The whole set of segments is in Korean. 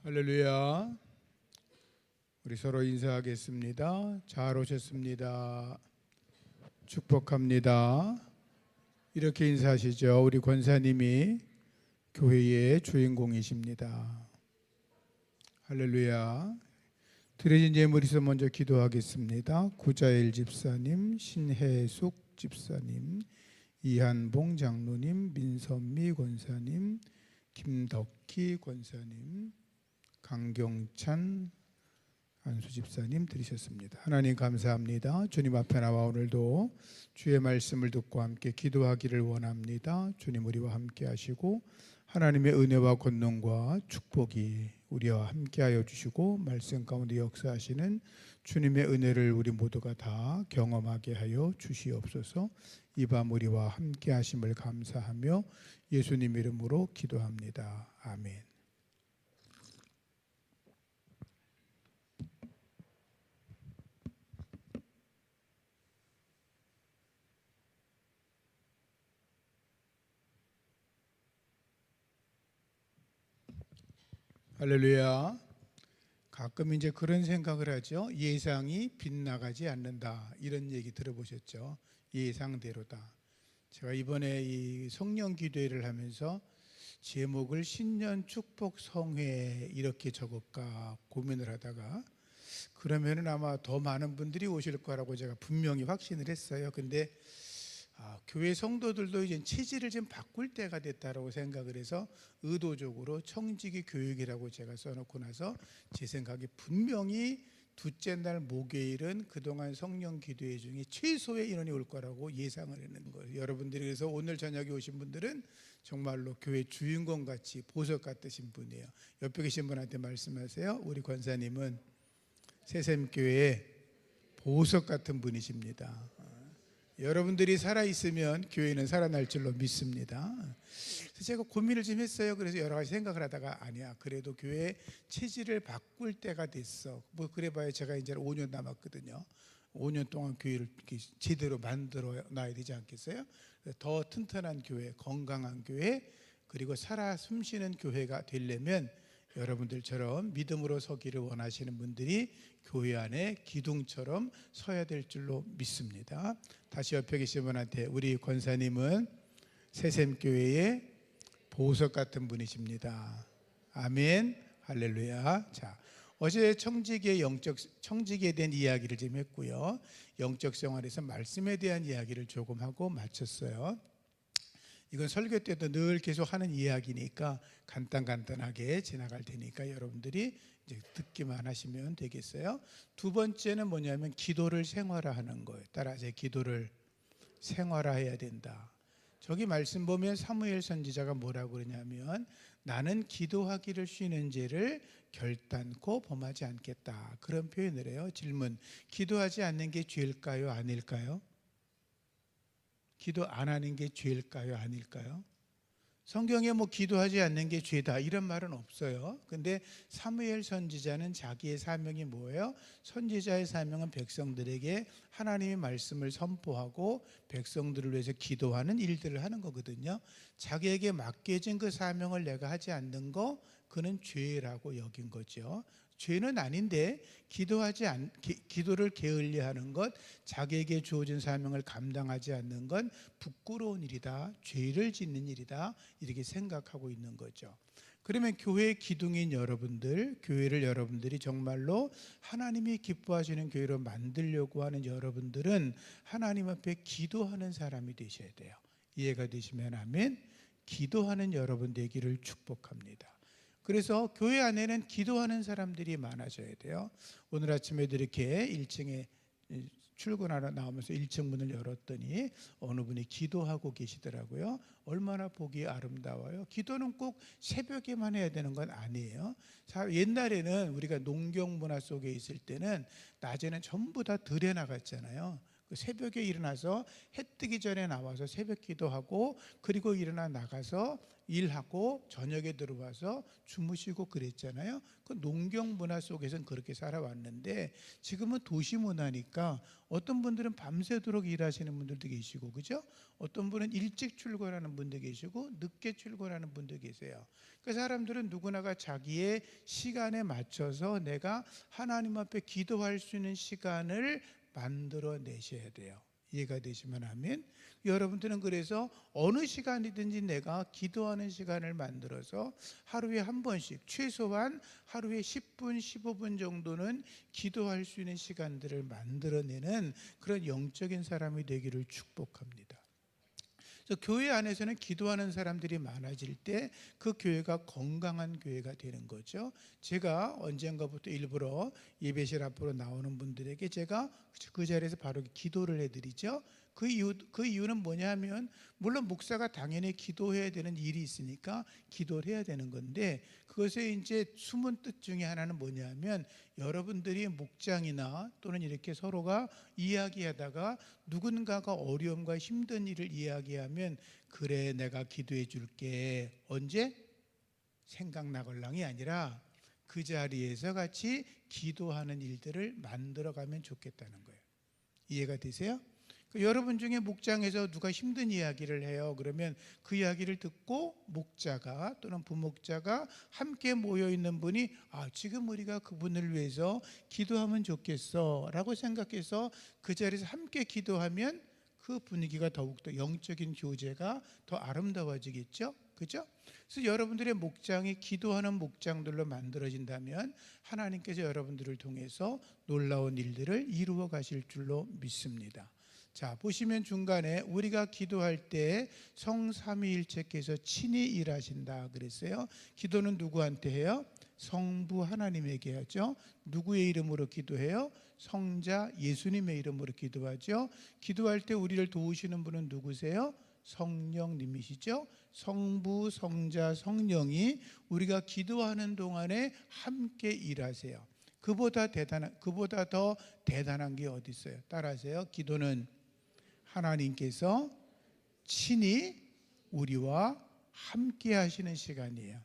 할렐루야. 우리 서로 인사하겠습니다. 잘 오셨습니다. 축복합니다. 이렇게 인사하시죠. 우리 권사님이 교회의 주인공이십니다. 할렐루야. 드려진 예물에서 먼저 기도하겠습니다. 구자일 집사님, 신혜숙 집사님, 이한봉 장로님, 민선미 권사님, 김덕희 권사님, 강경찬 안수 집사님 드리셨습니다. 하나님 감사합니다. 주님 앞에 나와 오늘도 주의 말씀을 듣고 함께 기도하기를 원합니다. 주님 우리와 함께 하시고 하나님의 은혜와 권능과 축복이 우리와 함께하여 주시고 말씀 가운데 역사하시는 주님의 은혜를 우리 모두가 다 경험하게 하여 주시옵소서. 이 밤 우리와 함께 하심을 감사하며 예수님 이름으로 기도합니다. 아멘. 할렐루야. 가끔 이제 그런 생각을 하죠. 예상이 빗나가지 않는다. 이런 얘기 들어보셨죠? 예상대로다. 제가 이번에 이 성령 기도회를 하면서 제목을 신년 축복 성회 이렇게 적을까 고민을 하다가 그러면은 아마 더 많은 분들이 오실 거라고 제가 분명히 확신을 했어요. 근데 교회 성도들도 이제 체질을 좀 바꿀 때가 됐다라고 생각을 해서 의도적으로 청지기 교육이라고 제가 써놓고 나서 제 생각에 분명히 둘째 날 목요일은 그동안 성령 기도회 중에 최소의 인원이 올 거라고 예상을 했는 거예요. 여러분들이 그래서 오늘 저녁에 오신 분들은 정말로 교회 주인공 같이 보석 같으신 분이에요. 옆에 계신 분한테 말씀하세요. 우리 권사님은 새샘교회의 보석 같은 분이십니다. 여러분들이 살아있으면 교회는 살아날 줄로 믿습니다. 그래서 제가 고민을 좀 했어요. 그래서 여러 가지 생각을 하다가 아니야, 그래도 교회 체질을 바꿀 때가 됐어. 뭐 그래봐야 제가 이제 5년 남았거든요. 5년 동안 교회를 이렇게 제대로 만들어 놔야 되지 않겠어요? 더 튼튼한 교회, 건강한 교회, 그리고 살아 숨쉬는 교회가 되려면 여러분들처럼 믿음으로 서기를 원하시는 분들이 교회 안에 기둥처럼 서야 될 줄로 믿습니다. 다시 옆에 계신 분한테 우리 권사님은 새샘교회의 보석 같은 분이십니다. 아멘. 할렐루야. 자, 어제 청지기에 대한 이야기를 좀 했고요. 영적 생활에서 말씀에 대한 이야기를 조금 하고 마쳤어요. 이건 설교 때도 늘 계속 하는 이야기니까 간단하게 지나갈 테니까 여러분들이 이제 듣기만 하시면 되겠어요. 두 번째는 뭐냐면 기도를 생활화하는 거예요. 따라서 기도를 생활화해야 된다. 저기 말씀 보면 사무엘 선지자가 뭐라고 그러냐면 나는 기도하기를 쉬는 죄를 결단코 범하지 않겠다. 그런 표현을 해요. 질문: 기도하지 않는 게 죄일까요? 아닐까요? 기도 안 하는 게 죄일까요? 아닐까요? 성경에 뭐 기도하지 않는 게 죄다 이런 말은 없어요. 근데 사무엘 선지자는 자기의 사명이 뭐예요? 선지자의 사명은 백성들에게 하나님의 말씀을 선포하고 백성들을 위해서 기도하는 일들을 하는 거거든요. 자기에게 맡겨진 그 사명을 내가 하지 않는 거, 그는 죄라고 여긴 거죠. 죄는 아닌데 기도를 게을리하는 것, 자기에게 주어진 사명을 감당하지 않는 건 부끄러운 일이다, 죄를 짓는 일이다, 이렇게 생각하고 있는 거죠. 그러면 교회 기둥인 여러분들, 교회를 여러분들이 정말로 하나님이 기뻐하시는 교회로 만들려고 하는 여러분들은 하나님 앞에 기도하는 사람이 되셔야 돼요. 이해가 되시면 아멘. 기도하는 여러분 되기를 축복합니다. 그래서 교회 안에는 기도하는 사람들이 많아져야 돼요. 오늘 아침에도 이렇게 1층에 출근하러 나오면서 1층 문을 열었더니 어느 분이 기도하고 계시더라고요. 얼마나 보기 아름다워요. 기도는 꼭 새벽에만 해야 되는 건 아니에요. 옛날에는 우리가 농경 문화 속에 있을 때는 낮에는 전부 다 들에 나갔잖아요. 새벽에 일어나서 해 뜨기 전에 나와서 새벽 기도하고 그리고 일어나 나가서 일하고 저녁에 들어와서 주무시고 그랬잖아요. 그 농경 문화 속에서는 그렇게 살아왔는데 지금은 도시 문화니까 어떤 분들은 밤새도록 일하시는 분들도 계시고, 그죠? 어떤 분은 일찍 출근하는 분도 계시고 늦게 출근하는 분도 계세요. 그 사람들은 누구나가 자기의 시간에 맞춰서 내가 하나님 앞에 기도할 수 있는 시간을 만들어 내셔야 돼요. 이해가 되시면 아멘. 여러분들은 그래서 어느 시간이든지 내가 기도하는 시간을 만들어서 하루에 한 번씩, 최소한 하루에 10분, 15분 정도는 기도할 수 있는 시간들을 만들어내는 그런 영적인 사람이 되기를 축복합니다. 그래서 교회 안에서는 기도하는 사람들이 많아질 때 그 교회가 건강한 교회가 되는 거죠. 제가 언젠가부터 일부러 예배실 앞으로 나오는 분들에게 제가 그 자리에서 바로 기도를 해드리죠. 그 이유는 뭐냐면, 물론 목사가 당연히 기도해야 되는 일이 있으니까 기도를 해야 되는 건데, 그것의 이제 숨은 뜻 중에 하나는 뭐냐면, 여러분들이 목장이나 또는 이렇게 서로가 이야기하다가 누군가가 어려움과 힘든 일을 이야기하면, 그래 내가 기도해 줄게, 언제? 생각나걸랑이 아니라 그 자리에서 같이 기도하는 일들을 만들어가면 좋겠다는 거예요. 이해가 되세요? 여러분 중에 목장에서 누가 힘든 이야기를 해요. 그러면 그 이야기를 듣고 목자가 또는 부목자가 함께 모여있는 분이 지금 우리가 그분을 위해서 기도하면 좋겠어 라고 생각해서 그 자리에서 함께 기도하면 그 분위기가 더욱더 영적인 교제가 더 아름다워지겠죠? 그죠? 그래서 여러분들의 목장이 기도하는 목장들로 만들어진다면 하나님께서 여러분들을 통해서 놀라운 일들을 이루어 가실 줄로 믿습니다. 자, 보시면 중간에 우리가 기도할 때 성삼위일체께서 친히 일하신다 그랬어요. 기도는 누구한테 해요? 성부 하나님에게 하죠. 누구의 이름으로 기도해요? 성자 예수님의 이름으로 기도하죠. 기도할 때 우리를 도우시는 분은 누구세요? 성령님이시죠. 성부, 성자, 성령이 우리가 기도하는 동안에 함께 일하세요. 그보다 더 대단한 게 어디 있어요? 따라하세요. 기도는 하나님께서 친히 우리와 함께 하시는 시간이에요.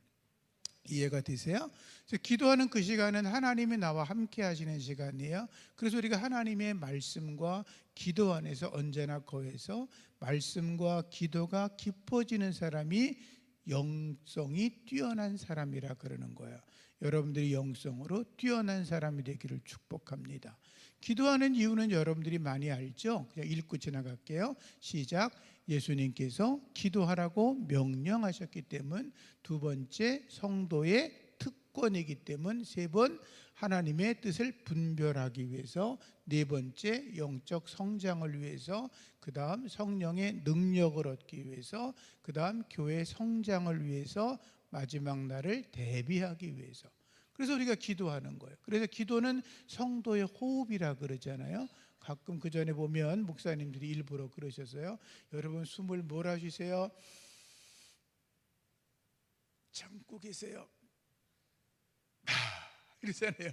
이해가 되세요? 그래서 기도하는 그 시간은 하나님이 나와 함께 하시는 시간이에요. 그래서 우리가 하나님의 말씀과 기도 안에서 언제나 거해서 말씀과 기도가 깊어지는 사람이 영성이 뛰어난 사람이라 그러는 거예요. 여러분들이 영성으로 뛰어난 사람이 되기를 축복합니다. 기도하는 이유는 여러분들이 많이 알죠? 그냥 읽고 지나갈게요. 시작. 예수님께서 기도하라고 명령하셨기 때문, 두 번째 성도의 특권이기 때문, 세 번 하나님의 뜻을 분별하기 위해서, 네 번째 영적 성장을 위해서, 그 다음 성령의 능력을 얻기 위해서, 그 다음 교회 성장을 위해서, 마지막 날을 대비하기 위해서. 그래서 우리가 기도하는 거예요. 그래서 기도는 성도의 호흡이라 그러잖아요. 가끔 그 전에 보면 목사님들이 일부러 그러셨어요. 여러분 숨을 몰아주세요. 참고 계세요. 이러잖아요.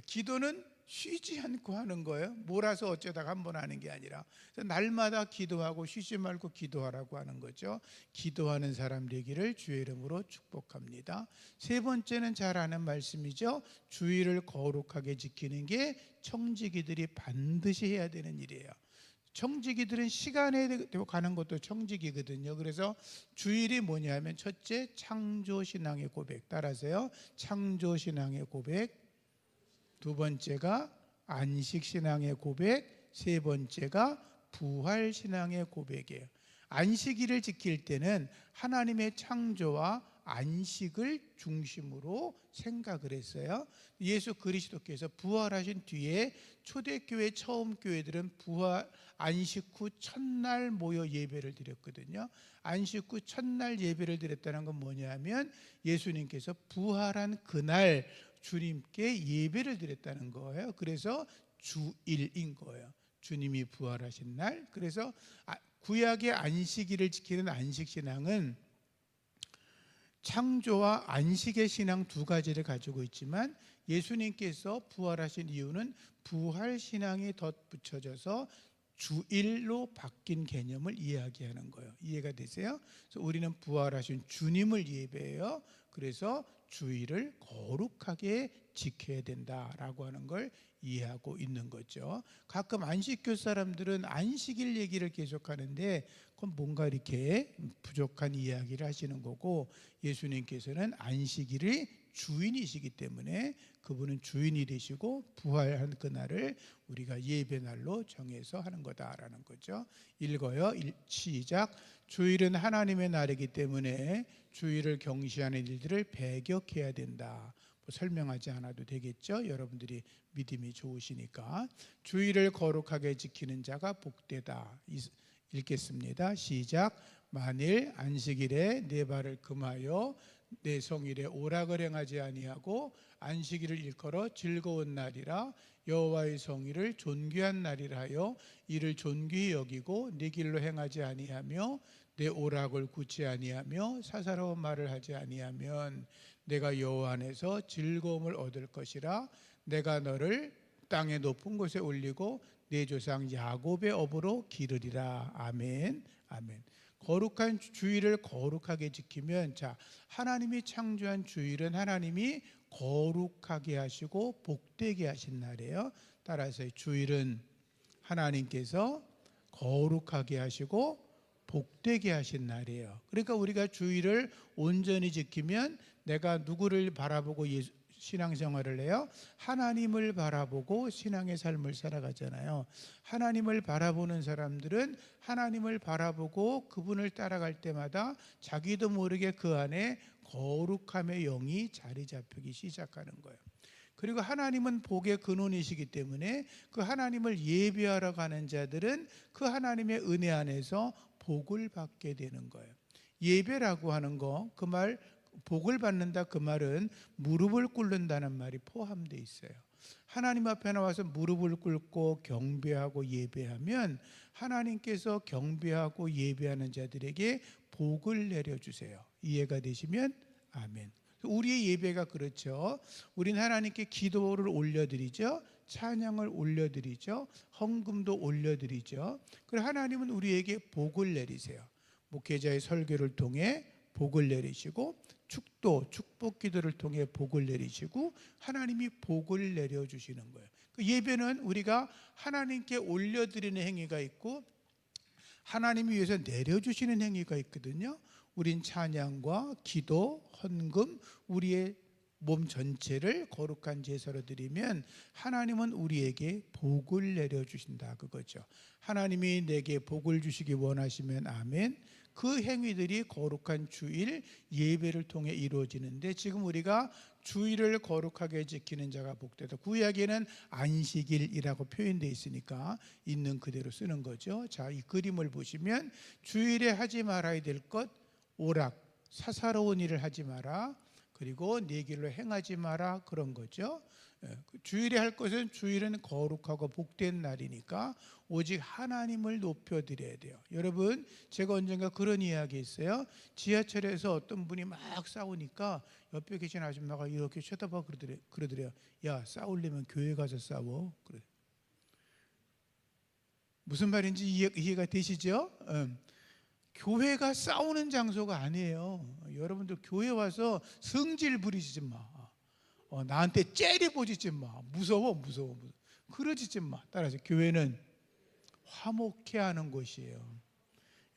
기도는 쉬지 않고 하는 거예요. 몰아서 어쩌다가 한번 하는 게 아니라 날마다 기도하고 쉬지 말고 기도하라고 하는 거죠. 기도하는 사람 되기를 주의 이름으로 축복합니다. 세 번째는 잘 아는 말씀이죠. 주의를 거룩하게 지키는 게 청지기들이 반드시 해야 되는 일이에요. 청지기들은 시간에 가는 것도 청지기거든요. 그래서 주일이 뭐냐면, 첫째 창조신앙의 고백, 따라하세요. 창조신앙의 고백. 두 번째가 안식신앙의 고백, 세 번째가 부활신앙의 고백이에요. 안식일을 지킬 때는 하나님의 창조와 안식을 중심으로 생각을 했어요. 예수 그리스도께서 부활하신 뒤에 초대교회 처음 교회들은 안식 후 첫날 모여 예배를 드렸거든요. 안식 후 첫날 예배를 드렸다는 건 뭐냐면, 예수님께서 부활한 그날 주님께 예배를 드렸다는 거예요. 그래서 주일인 거예요. 주님이 부활하신 날. 그래서 구약의 안식일을 지키는 안식신앙은 창조와 안식의 신앙 두 가지를 가지고 있지만, 예수님께서 부활하신 이유는 부활신앙이 덧붙여져서 주일로 바뀐 개념을 이야기하는 거예요. 이해가 되세요? 그래서 우리는 부활하신 주님을 예배해요. 그래서 주일을 거룩하게 지켜야 된다라고 하는 걸 이해하고 있는 거죠. 가끔 안식교 사람들은 안식일 얘기를 계속 하는데 그건 뭔가 이렇게 부족한 이야기를 하시는 거고, 예수님께서는 안식일의 주인이시기 때문에 그분은 주인이 되시고 부활한 그날을 우리가 예배날로 정해서 하는 거다라는 거죠. 읽어요. 시작. 주일은 하나님의 날이기 때문에 주일을 경시하는 일들을 배격해야 된다. 뭐 설명하지 않아도 되겠죠. 여러분들이 믿음이 좋으시니까. 주일을 거룩하게 지키는 자가 복되다. 읽겠습니다. 시작. 만일 안식일에 내 발을 금하여 내 성일에 오락을 행하지 아니하고 안식일을 일컬어 즐거운 날이라 여호와의 성일을 존귀한 날이라 하여 이를 존귀히 여기고 네 길로 행하지 아니하며 내 오락을 굳지 아니하며 사사로운 말을 하지 아니하면 내가 여호와 안에서 즐거움을 얻을 것이라. 내가 너를 땅의 높은 곳에 올리고 내 조상 야곱의 업으로 기르리라. 아멘. 아멘. 거룩한 주일을 거룩하게 지키면, 자, 하나님이 창조한 주일은 하나님이 거룩하게 하시고 복되게 하신 날이에요. 따라서 주일은 하나님께서 거룩하게 하시고 복되게 하신 날이에요. 그러니까 우리가 주일을 온전히 지키면 내가 누구를 바라보고 신앙생활을 해요? 하나님을 바라보고 신앙의 삶을 살아가잖아요. 하나님을 바라보는 사람들은 하나님을 바라보고 그분을 따라갈 때마다 자기도 모르게 그 안에 거룩함의 영이 자리 잡히기 시작하는 거예요. 그리고 하나님은 복의 근원이시기 때문에 그 하나님을 예배하러 가는 자들은 그 하나님의 은혜 안에서 복을 받게 되는 거예요. 예배라고 하는 거, 그 말, 복을 받는다, 그 말은 무릎을 꿇는다는 말이 포함되어 있어요. 하나님 앞에 나와서 무릎을 꿇고 경배하고 예배하면 하나님께서 경배하고 예배하는 자들에게 복을 내려주세요. 이해가 되시면 아멘. 우리의 예배가 그렇죠. 우리는 하나님께 기도를 올려드리죠. 찬양을 올려드리죠. 헌금도 올려드리죠. 그리고 하나님은 우리에게 복을 내리세요. 목회자의 설교를 통해 복을 내리시고, 축도, 축복 기도를 통해 복을 내리시고, 하나님이 복을 내려주시는 거예요. 그 예배는 우리가 하나님께 올려드리는 행위가 있고 하나님이 위해서 내려주시는 행위가 있거든요. 우린 찬양과 기도, 헌금, 우리의 몸 전체를 거룩한 제사로 드리면 하나님은 우리에게 복을 내려주신다, 그거죠. 하나님이 내게 복을 주시기 원하시면 아멘. 그 행위들이 거룩한 주일 예배를 통해 이루어지는데, 지금 우리가 주일을 거룩하게 지키는 자가 복되다. 구약에는 안식일이라고 표현되어 있으니까 있는 그대로 쓰는 거죠. 자, 이 그림을 보시면 주일에 하지 말아야 될 것, 오락, 사사로운 일을 하지 마라, 그리고 네 길로 행하지 마라, 그런 거죠. 주일에 할 것은, 주일은 거룩하고 복된 날이니까 오직 하나님을 높여드려야 돼요. 여러분, 제가 언젠가 그런 이야기 했어요. 지하철에서 어떤 분이 막 싸우니까 옆에 계신 아줌마가 이렇게 쳐다봐 그러더래요. 야, 싸우려면 교회 가서 싸워. 그래. 무슨 말인지 이해가 되시죠? 교회가 싸우는 장소가 아니에요. 여러분들 교회 와서 성질 부리지 마. 나한테 째려보지 마. 무서워. 그러지 마. 따라서 교회는 화목해 하는 곳이에요.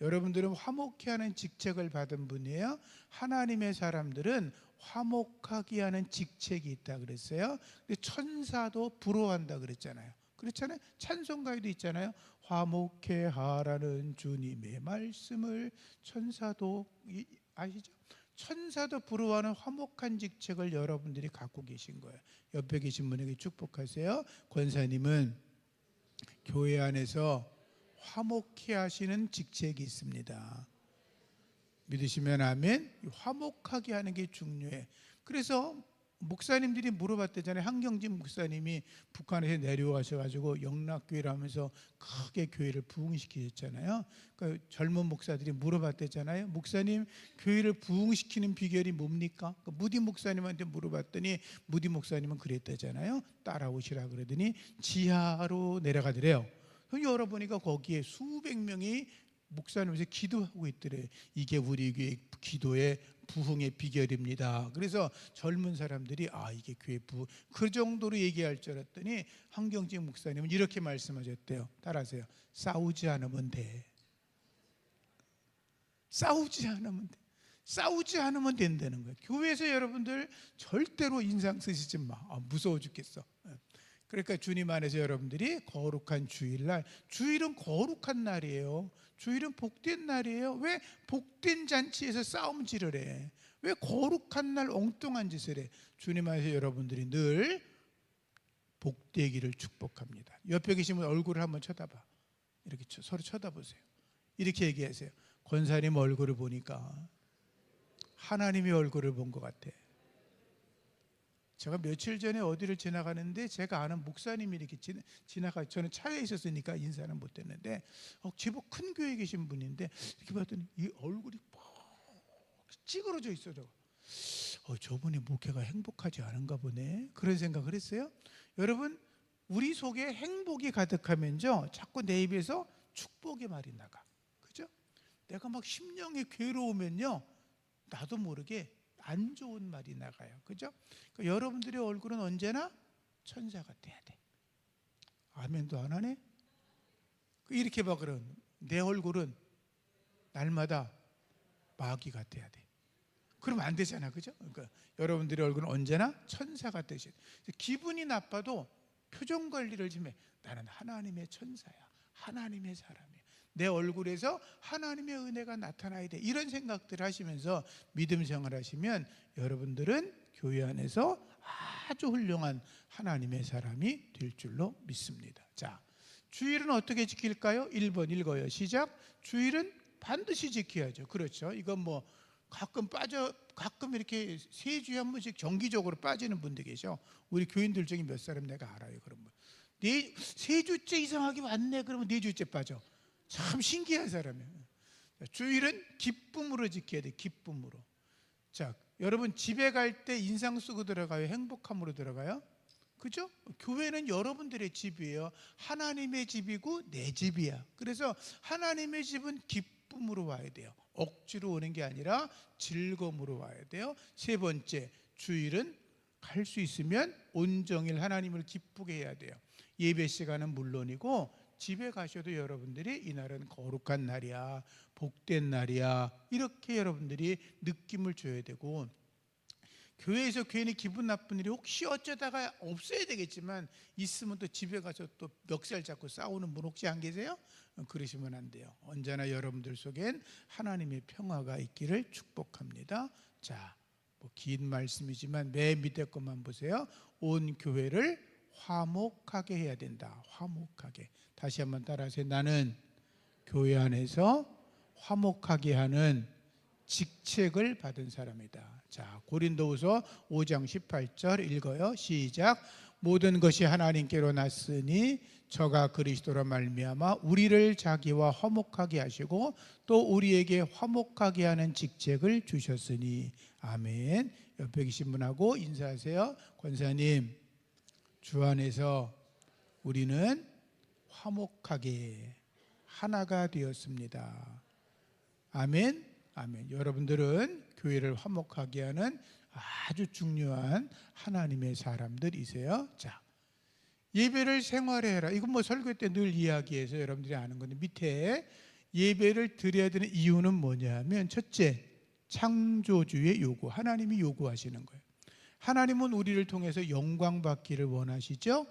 여러분들은 화목해 하는 직책을 받은 분이에요. 하나님의 사람들은 화목하게 하는 직책이 있다 그랬어요. 근데 천사도 부러워한다 그랬잖아요. 그렇잖아요. 찬송가에도 있잖아요. 화목해 하라는 주님의 말씀을. 천사도 아시죠? 천사도 부러워하는 화목한 직책을 여러분들이 갖고 계신 거예요. 옆에 계신 분에게 축복하세요. 권사님은 교회 안에서 화목해 하시는 직책이 있습니다. 믿으시면 아멘. 화목하게 하는 게 중요해. 그래서 목사님들이 물어봤대잖아요. 한경진 목사님이 북한에서 내려와셔가지고 영락교회를 하면서 크게 교회를 부흥시키셨잖아요. 그러니까 젊은 목사들이 물어봤대잖아요. 목사님, 교회를 부흥시키는 비결이 뭡니까? 그러니까 무디 목사님한테 물어봤더니 무디 목사님은 그랬대잖아요. 따라오시라 그러더니 지하로 내려가더래요. 열어보니까 거기에 수백 명이 목사님에서 기도하고 있더래. 이게 우리 교회 기도의 부흥의 비결입니다. 그래서 젊은 사람들이 이게 교회 그 정도로 얘기할 줄 알았더니 한경직 목사님은 이렇게 말씀하셨대요. 따라하세요. 싸우지 않으면 돼. 싸우지 않으면 돼. 싸우지 않으면 된다는 거예요. 교회에서 여러분들 절대로 인상 쓰시지 마. 무서워 죽겠어. 그러니까 주님 안에서 여러분들이 거룩한 주일날, 주일은 거룩한 날이에요. 주일은 복된 날이에요. 왜 복된 잔치에서 싸움질을 해? 왜 거룩한 날 엉뚱한 짓을 해? 주님 안에서 여러분들이 늘 복되기를 축복합니다. 옆에 계신 분 얼굴을 한번 쳐다봐. 이렇게 서로 쳐다보세요. 이렇게 얘기하세요. 권사님 얼굴을 보니까 하나님의 얼굴을 본 것 같아. 제가 며칠 전에 어디를 지나가는데 제가 아는 목사님이 이렇게 저는 차에 있었으니까 인사는 못했는데 제법 큰 교회에 계신 분인데 이렇게 봤더니 이 얼굴이 찌그러져 있어요. 저분이 목회가 행복하지 않은가 보네. 그런 생각을 했어요. 여러분, 우리 속에 행복이 가득하면요 자꾸 내 입에서 축복의 말이 나가. 그죠? 내가 막 심령이 괴로우면요 나도 모르게 안 좋은 말이 나가요. 그죠? 그러니까 여러분들의 얼굴은 언제나 천사 같아야 돼. 아멘도 안 하네? 이렇게 봐. 그럼 내 얼굴은 날마다 마귀 같아야 돼. 그러면 안 되잖아. 그죠? 그러니까 여러분들의 얼굴은 언제나 천사 같으셔야 돼. 기분이 나빠도 표정 관리를 좀 해. 나는 하나님의 천사야. 하나님의 사람이야. 내 얼굴에서 하나님의 은혜가 나타나야 돼. 이런 생각들을 하시면서 믿음 생활하시면 여러분들은 교회 안에서 아주 훌륭한 하나님의 사람이 될 줄로 믿습니다. 자, 주일은 어떻게 지킬까요? 1번 읽어요. 시작. 주일은 반드시 지켜야죠. 그렇죠. 이건 뭐 가끔 이렇게 세 주에 한 번씩 정기적으로 빠지는 분들 계셔. 우리 교인들 중에 몇 사람 내가 알아요. 그런 분. 세 주째 이상하게 왔네. 그러면 네 주째 빠져. 참 신기한 사람이에요. 주일은 기쁨으로 지켜야 돼. 기쁨으로. 자, 여러분 집에 갈 때 인상 쓰고 들어가요? 행복함으로 들어가요? 그죠? 교회는 여러분들의 집이에요. 하나님의 집이고 내 집이야. 그래서 하나님의 집은 기쁨으로 와야 돼요. 억지로 오는 게 아니라 즐거움으로 와야 돼요. 세 번째, 주일은 갈 수 있으면 온종일 하나님을 기쁘게 해야 돼요. 예배 시간은 물론이고 집에 가셔도 여러분들이 이날은 거룩한 날이야, 복된 날이야, 이렇게 여러분들이 느낌을 줘야 되고, 교회에서 괜히 기분 나쁜 일이 혹시 어쩌다가 없어야 되겠지만 있으면 또 집에 가서 또 멱살 잡고 싸우는 분 혹시 안 계세요? 그러시면 안 돼요. 언제나 여러분들 속엔 하나님의 평화가 있기를 축복합니다. 자, 긴 말씀이지만 맨 밑에 것만 보세요. 온 교회를 화목하게 해야 된다. 화목하게. 다시 한번 따라하세요. 나는 교회 안에서 화목하게 하는 직책을 받은 사람이다. 자, 고린도후서 5장 18절 읽어요. 시작. 모든 것이 하나님께로 났으니 저가 그리스도로 말미암아 우리를 자기와 화목하게 하시고 또 우리에게 화목하게 하는 직책을 주셨으니. 아멘. 옆에 계신 분하고 인사하세요. 권사님, 주 안에서 우리는 화목하게 하나가 되었습니다. 아멘. 아멘. 여러분들은 교회를 화목하게 하는 아주 중요한 하나님의 사람들이세요. 자, 예배를 생활에 해라. 이건 뭐 설교 때 늘 이야기해서 여러분들이 아는 건데, 밑에 예배를 드려야 되는 이유는 뭐냐면, 첫째, 창조주의 요구. 하나님이 요구하시는 거예요. 하나님은 우리를 통해서 영광 받기를 원하시죠?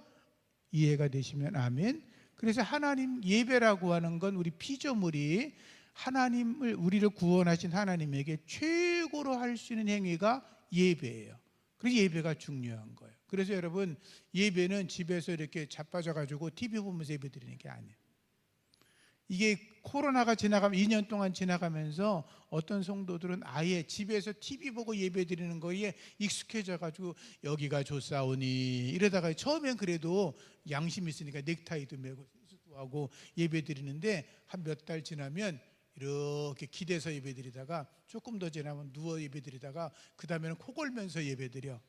이해가 되시면 아멘. 그래서 하나님 예배라고 하는 건 우리 피조물이 하나님을, 우리를 구원하신 하나님에게 최고로 할 수 있는 행위가 예배예요. 그래서 예배가 중요한 거예요. 그래서 여러분, 예배는 집에서 이렇게 자빠져가지고 TV 보면서 예배 드리는 게 아니에요. 이게 코로나가 지나가면 2년 동안 지나가면서 어떤 성도들은 아예 집에서 TV 보고 예배 드리는 거에 익숙해져가지고 여기가 좋사오니 이러다가 처음엔 그래도 양심 있으니까 넥타이도 메고 세수도 하고 예배 드리는데 한 몇 달 지나면 이렇게 기대서 예배 드리다가 조금 더 지나면 누워 예배 드리다가 그 다음에는 코 골면서 예배 드려.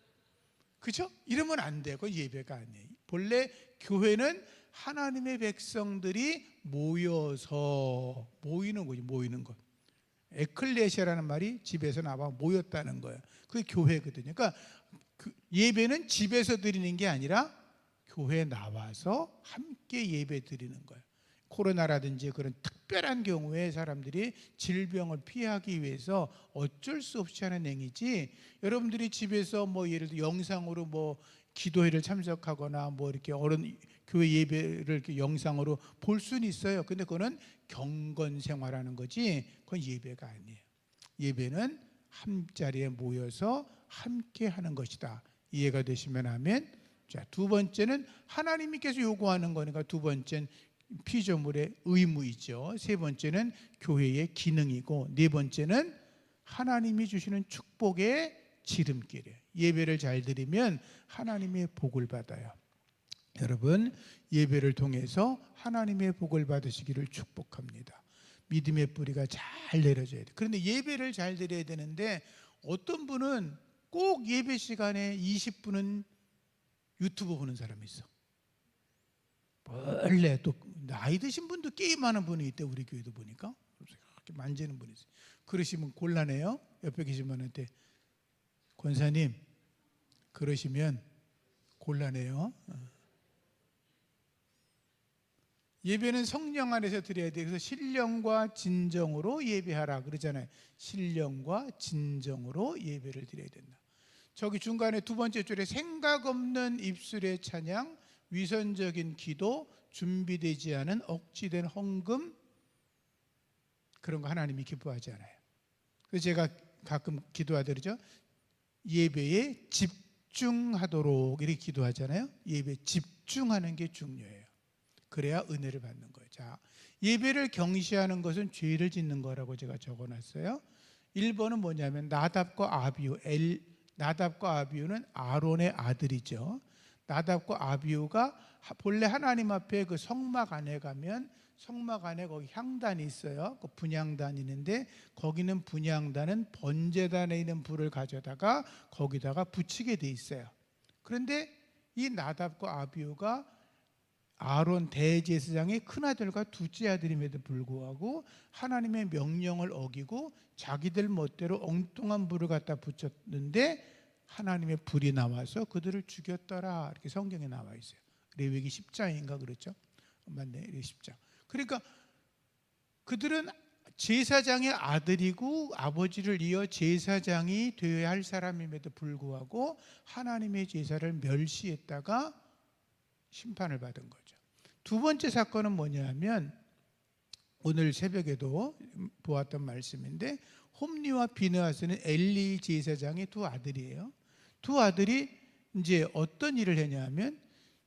그죠? 이러면 안 돼. 그건 예배가 아니에요. 본래 교회는 하나님의 백성들이 모여서 모이는 거지, 모이는 것. 에클레시아라는 말이 집에서 나와 모였다는 거예요. 그게 교회거든요. 그러니까 그 예배는 집에서 드리는 게 아니라 교회에 나와서 함께 예배 드리는 거예요. 코로나라든지 그런 특별한 경우에 사람들이 질병을 피하기 위해서 어쩔 수 없이 하는 행위지, 여러분들이 집에서 뭐 예를 들어 영상으로 뭐 기도회를 참석하거나 뭐 이렇게 어른 교회 예배를 이렇게 영상으로 볼 수는 있어요. 근데 그거는 경건 생활하는 거지 그건 예배가 아니에요. 예배는 한 자리에 모여서 함께 하는 것이다. 이해가 되시면 아멘. 자, 두 번째는 하나님께서 요구하는 거니까 두 번째는 피조물의 의무이죠. 세 번째는 교회의 기능이고, 네 번째는 하나님이 주시는 축복의 지름길이에요. 예배를 잘 드리면 하나님의 복을 받아요. 여러분, 예배를 통해서 하나님의 복을 받으시기를 축복합니다. 믿음의 뿌리가 잘 내려져야 돼요. 그런데 예배를 잘 드려야 되는데 어떤 분은 꼭 예배 시간에 20분은 유튜브 보는 사람이 있어. 원래 또 나이 드신 분도 게임하는 분이 있대. 우리 교회도 보니까 이렇게 만지는 분이 있어요. 그러시면 곤란해요. 옆에 계신 분한테, 권사님 그러시면 곤란해요. 예배는 성령 안에서 드려야 돼. 그래서 신령과 진정으로 예배하라 그러잖아요. 신령과 진정으로 예배를 드려야 된다. 저기 중간에 두 번째 줄에 생각 없는 입술의 찬양, 위선적인 기도, 준비되지 않은 억지된 헌금, 그런 거 하나님이 기뻐하지 않아요. 그래서 제가 가끔 기도하더죠. 예배에 집중하도록 이렇게 기도하잖아요. 예배에 집중하는 게 중요해요. 그래야 은혜를 받는 거예요. 자, 예배를 경시하는 것은 죄를 짓는 거라고 제가 적어놨어요. 1번은 뭐냐면 나답과 아비후. 나답과 아비후는 아론의 아들이죠. 나답과 아비후가 본래 하나님 앞에 그 성막 안에 가면 성막 안에 거기 향단이 있어요. 그 분향단이 있는데 거기는 분향단은 번제단에 있는 불을 가져다가 거기다가 붙이게 돼 있어요. 그런데 이 나답과 아비후가 아론 대제사장의 큰아들과 둘째 아들임에도 불구하고 하나님의 명령을 어기고 자기들 멋대로 엉뚱한 불을 갖다 붙였는데 하나님의 불이 나와서 그들을 죽였더라. 이렇게 성경에 나와 있어요. 레위기 10장인가 그렇죠? 맞네, 레위기 10장. 그러니까 그들은 제사장의 아들이고 아버지를 이어 제사장이 되어야 할 사람임에도 불구하고 하나님의 제사를 멸시했다가 심판을 받은 거죠. 두 번째 사건은 뭐냐면 오늘 새벽에도 보았던 말씀인데, 홈리와 비느하스는 엘리 제사장의 두 아들이에요. 두 아들이 이제 어떤 일을 했냐면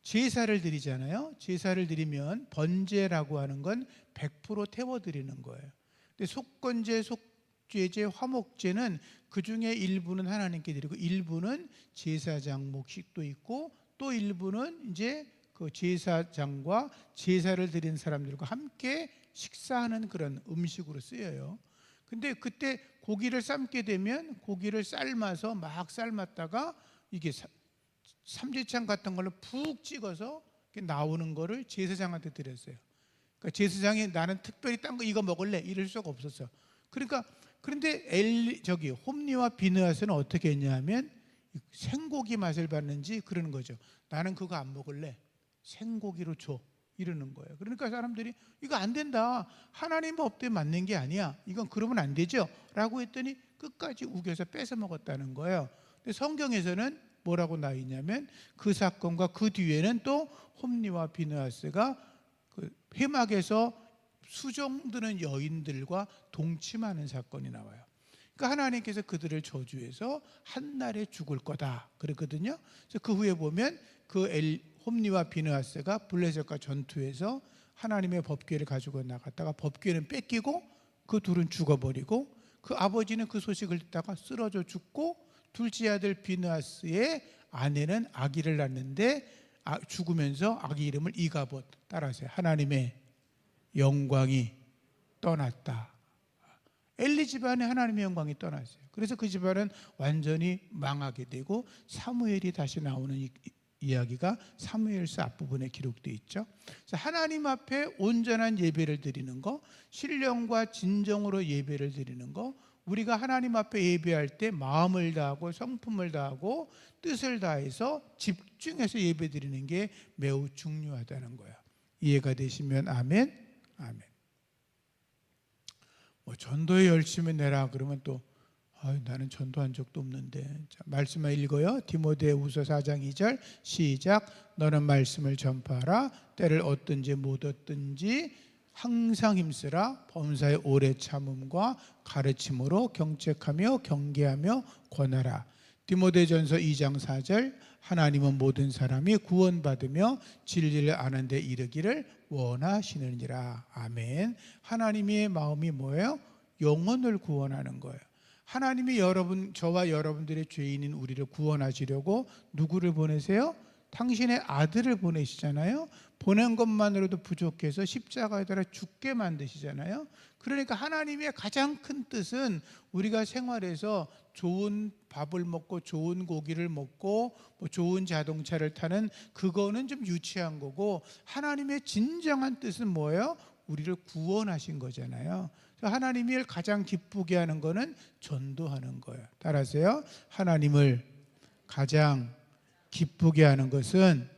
제사를 드리잖아요. 제사를 드리면 번제라고 하는 건 100% 태워드리는 거예요. 근데 속건제, 속죄제, 화목제는 그 중에 일부는 하나님께 드리고 일부는 제사장 몫도 있고 또 일부는 이제 그 제사장과 제사를 드린 사람들과 함께 식사하는 그런 음식으로 쓰여요. 근데 그때 고기를 삶게 되면 고기를 삶아서 막 삶았다가 이게 삼지창 같은 걸로 푹 찍어서 나오는 거를 제사장한테 드렸어요. 그러니까 제사장이 나는 특별히 딴 거 이거 먹을래 이럴 수가 없었어. 그러니까 그런데 홈리와 비느하스는 어떻게 했냐면 생고기 맛을 봤는지 그러는 거죠. 나는 그거 안 먹을래. 생고기로 줘. 이러는 거예요. 그러니까 사람들이 이거 안 된다. 하나님 법대로 맞는 게 아니야. 이건 그러면 안 되죠. 라고 했더니 끝까지 우겨서 뺏어 먹었다는 거예요. 근데 성경에서는 뭐라고 나와 있냐면 그 사건과 그 뒤에는 또 홈리와 비느하스가 그 회막에서 수종드는 여인들과 동침하는 사건이 나와요. 그러니까 하나님께서 그들을 저주해서 한날에 죽을 거다 그랬거든요. 그래서 그 후에 보면 홈리와 비느하스가 블레셋과 전투해서 하나님의 법궤를 가지고 나갔다가 법궤는 뺏기고 그 둘은 죽어버리고 그 아버지는 그 소식을 듣다가 쓰러져 죽고 둘째 아들 비느하스의 아내는 아기를 낳는데 죽으면서 아기 이름을 이가봇, 따라하세요. 하나님의 영광이 떠났다. 엘리 집안에 하나님의 영광이 떠났어요. 그래서 그 집안은 완전히 망하게 되고 사무엘이 다시 나오는 이야기가 사무엘서 앞부분에 기록되어 있죠. 그래서 하나님 앞에 온전한 예배를 드리는 거, 신령과 진정으로 예배를 드리는 거, 우리가 하나님 앞에 예배할 때 마음을 다하고 성품을 다하고 뜻을 다해서 집중해서 예배 드리는 게 매우 중요하다는 거예요. 이해가 되시면 아멘. 아멘. 전도에 열심히 내라 그러면 또 나는 전도한 적도 없는데. 자, 말씀을 읽어요. 디모데후서 4장 2절 시작. 너는 말씀을 전파하라. 때를 얻든지 못 얻든지 항상 힘쓰라. 범사의 오래 참음과 가르침으로 경책하며 경계하며 권하라. 디모데전서 2장 4절 하나님은 모든 사람이 구원받으며 진리를 아는 데 이르기를 원하시느니라. 아멘. 하나님의 마음이 뭐예요? 영혼을 구원하는 거예요. 하나님이 저와 여러분들의 죄인인 우리를 구원하시려고 누구를 보내세요? 당신의 아들을 보내시잖아요. 보낸 것만으로도 부족해서 십자가에 달아 죽게 만드시잖아요. 그러니까 하나님의 가장 큰 뜻은 우리가 생활에서 좋은 밥을 먹고 좋은 고기를 먹고 좋은 자동차를 타는 그거는 좀 유치한 거고, 하나님의 진정한 뜻은 뭐예요? 우리를 구원하신 거잖아요. 하나님을 가장 기쁘게 하는 거는 전도하는 거예요. 따라서요, 하나님을 가장 기쁘게 하는 것은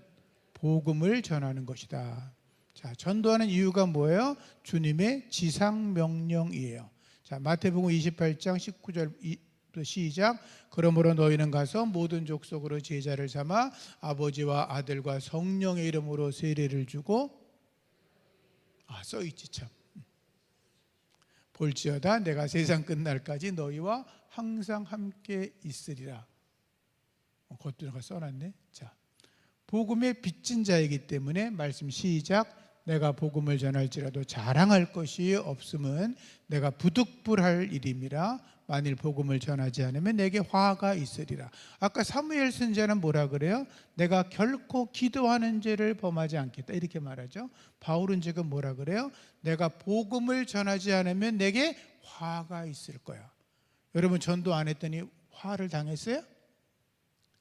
복음을 전하는 것이다. 자, 전도하는 이유가 뭐예요? 주님의 지상 명령이에요. 자, 마태복음 28장 19절 시작. 그러므로 너희는 가서 모든 족속으로 제자를 삼아 아버지와 아들과 성령의 이름으로 세례를 주고, 써있지 참. 볼지어다 내가 세상 끝날까지 너희와 항상 함께 있으리라. 그것도 내가 써놨네. 자, 복음의 빚진 자이기 때문에 말씀 시작. 내가 복음을 전할지라도 자랑할 것이 없음은 내가 부득불할 일임이라. 만일 복음을 전하지 않으면 내게 화가 있으리라. 아까 사무엘 선지자는 뭐라 그래요? 내가 결코 기도하는 죄를 범하지 않겠다 이렇게 말하죠. 바울은 지금 뭐라 그래요? 내가 복음을 전하지 않으면 내게 화가 있을 거야. 여러분 전도 안 했더니 화를 당했어요?